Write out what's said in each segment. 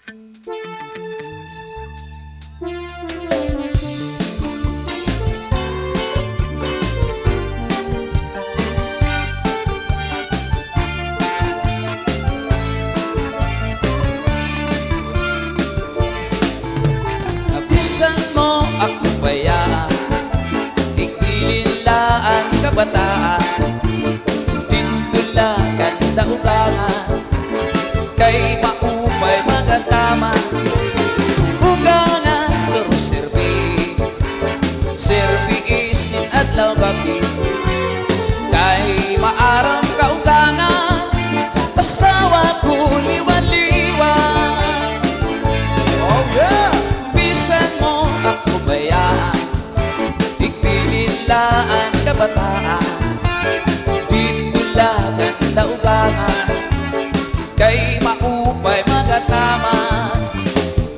Nabisan mo ako bayaan, igbililaan kabataan, tintulagan daugangan, kay maupay magatama, ugangan sirbi, sirbi isin adlaw gabi, kay maaram kaugangan, pasawa ko liwan-liwan. Oh yeah! Bisan mo ako bayaan, igbililaan kabataan, tintulagan daugangan, kay maupay magatama,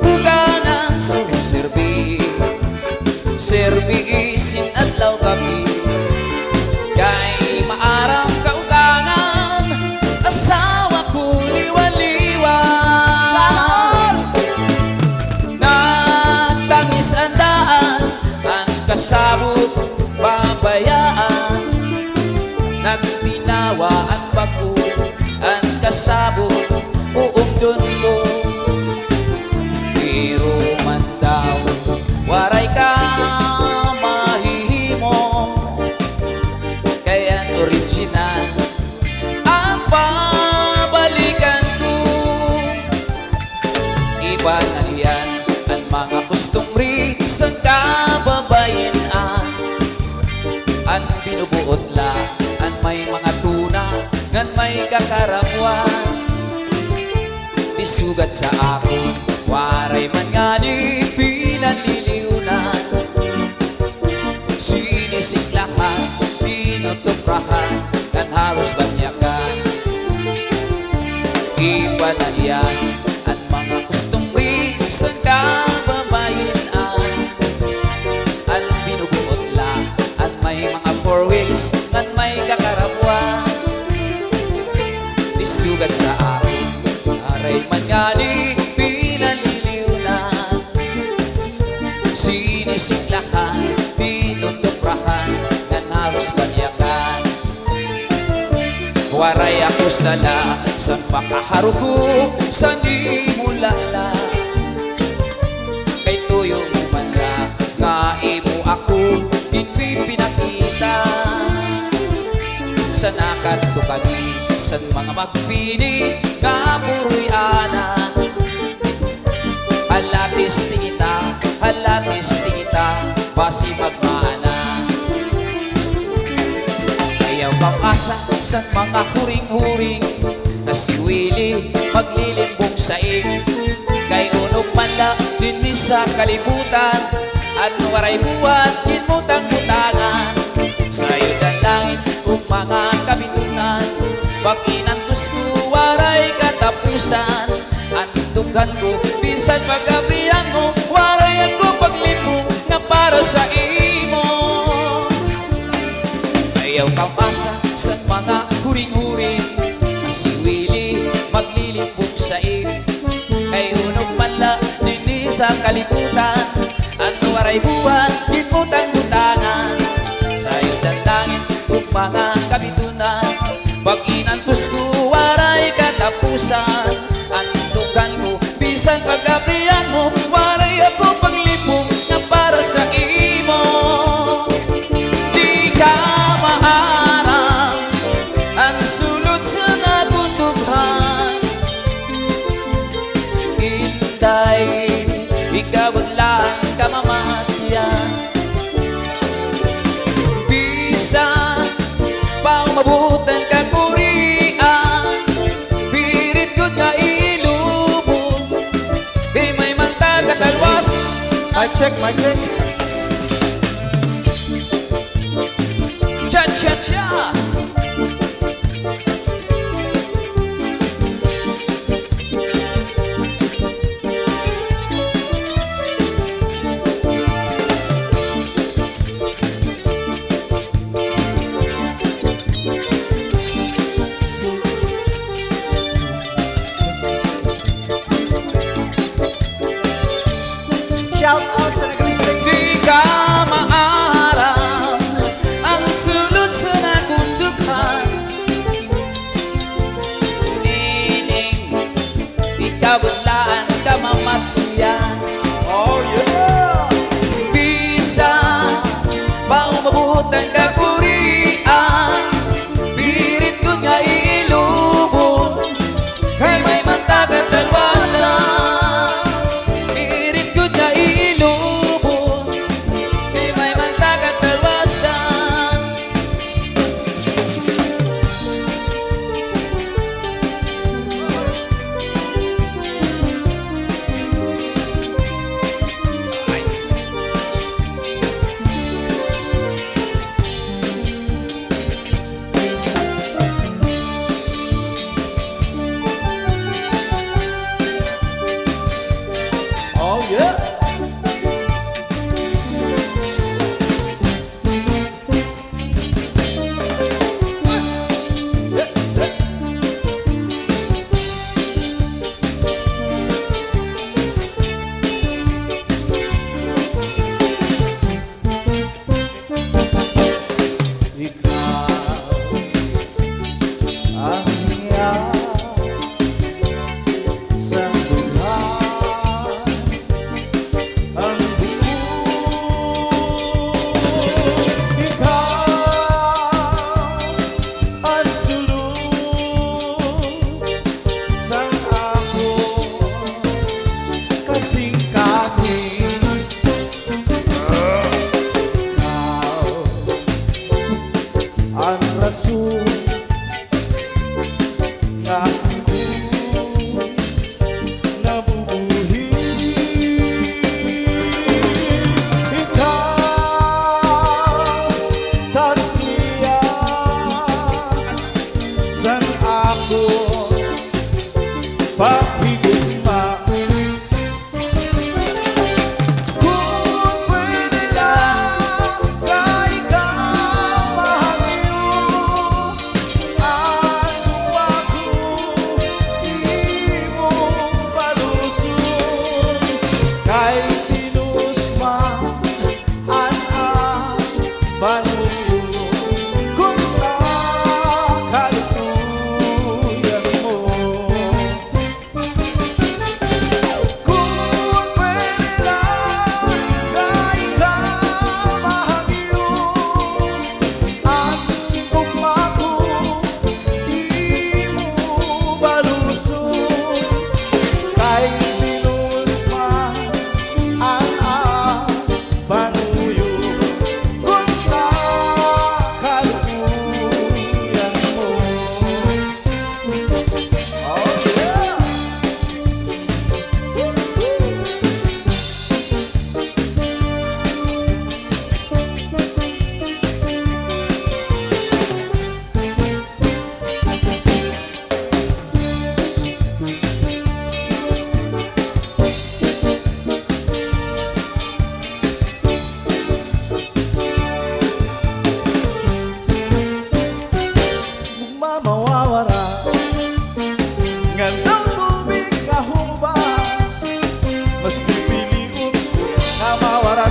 ugangan sirbi, sirbi isin adlaw gabi, kay maarang kaugangan, asawa ko liwan-liwan. Nagtangis ang daan, ang kasabot babayaan, nagtinawa ang bago, ang kasabot uungdon ko. Pero man daw waray ka mahihimo, kaya't original ang babalikan ko. Iba na yan ang mga kustumri sa kababayan-an, ang binubuot la ang may mga tuna ngan may kakaramuan. Isugat sa ako waray man nga ni pinanliliunan, sinisiklahan, tinutuprahan, kan halos banyakan. Iba na yan ang mga kustumri sa kababayan-an, ang binubuot lang ang may mga four wheels at may kakaramuan. Isugat sa akin aray man nga ni pinanliliunan, sinisiklahan, tinutuprahan, kan halos banyakan. Waray ako sala sa makaharuko sa di mo lala, kay tuyo mo man la nga imo ako pinakita. Sa nakanto kami sa mga magpili nga buroy ana, halatis tingita basi magmana. Ayaw kang asa sa mga huring-huring, na si Willie maglilimbong sa ing, kay unog manla din sa kalibutan, at waray buwan kinmutang-mutangan. Sa'yo ng langit kung mga kabitunan, pag inantos ko waray katapusan, antukan ko bisan pagabrihan mo, waray ako paglipong nga para sa imo. Ayaw kang asa sa mga huring-huring, si Willie maglilimbong sa ing, kay unog manla din sa kalibutan, at waray buwan kinmutang-mutangan. Sa'yo ng langit kung mga kabitunan, pag inantos ko waray katapusan, antukan ko bisan pagabrihan mo, waray ako paglipong na para sa imo. Di ka maharap ang sulot sa nabutughan, Inday, ikaw lang kamamatian. Bisan pa umabutan ka kurian, pirit ko nga ilubog, di may mantag at alwas. I check my check. Cha-cha-cha. kabunlaan ka mamatuyan. Oh yeah! Bisa ba umabot ang kakurian, pirit ko nga ilubon, kay may mantag at talwasan. Pirit ko nga ilubon, kay may mantag at talwasan. Oh yeah! Ang rason nga ako'y nabubuhi. Ikaw, tatliya, san ako paghigugma.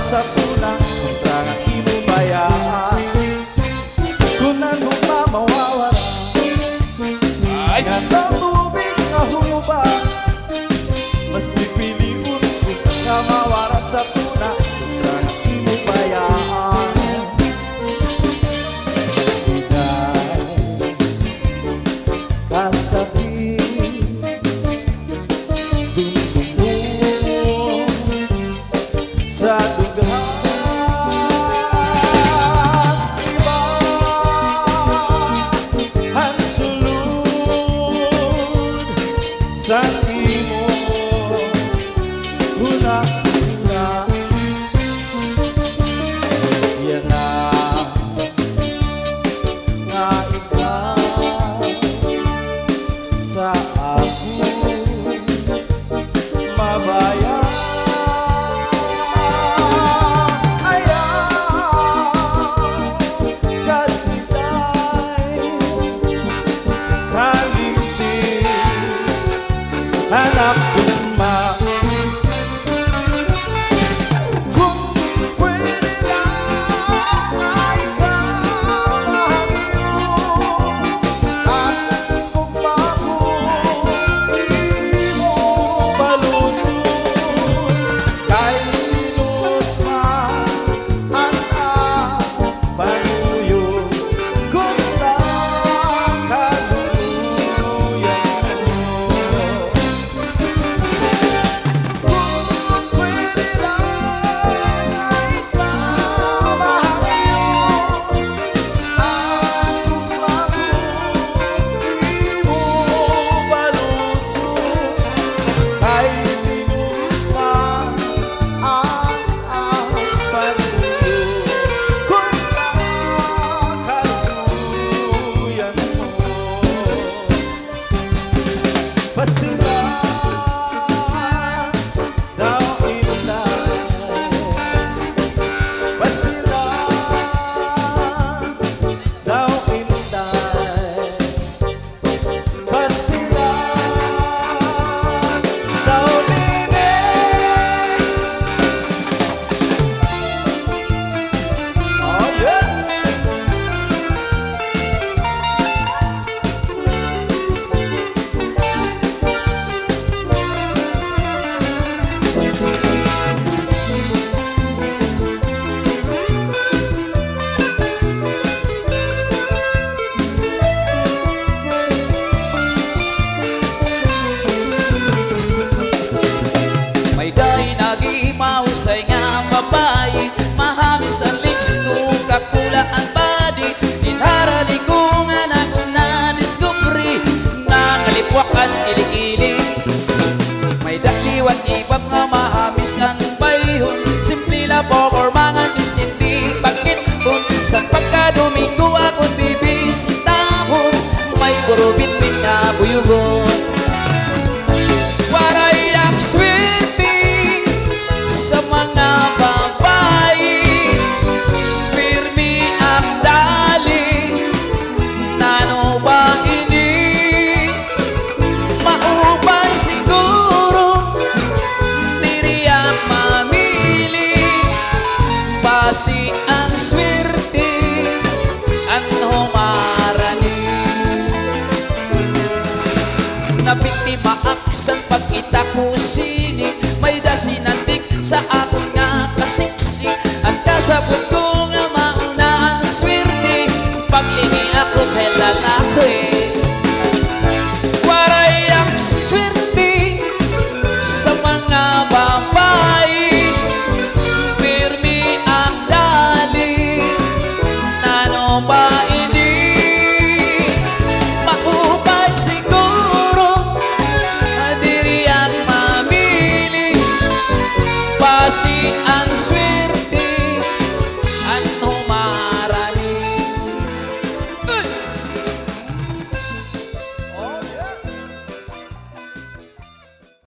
Sa tunang kontra nga imo bayaan, kung nandun ka mawawala, nga daw tubig nga humubas, mas pipiliun ko nga mawara sa tunang kontra nga imo bayaan. Inay kasabi dun sa dughan, iba ang sulod sa imo una. mahusay nga babae, mahamis ang lips ko, kakula ang body. Dinharali ko nga na kung na-discovery, nangalipwakan kilikili. May dakliwan ibang nga mahamis ang bayhon, simple labo or mga disinti. Bakit kung san pagka-Domingo akong bibisitahon, may burubit-bit nga buyugon. Waray ang swerte sa mga babae, pirmi ang dali, nano ba ini? Maubay siguro, tiriyak mamili, basi ang swerte, ano marani. Nabiktima aksan pagkita ko sini, may dasinandik sa ako nga kasiksi. Ang kasabot ko nga mauna ang swerte, paglini ako kay lalaki.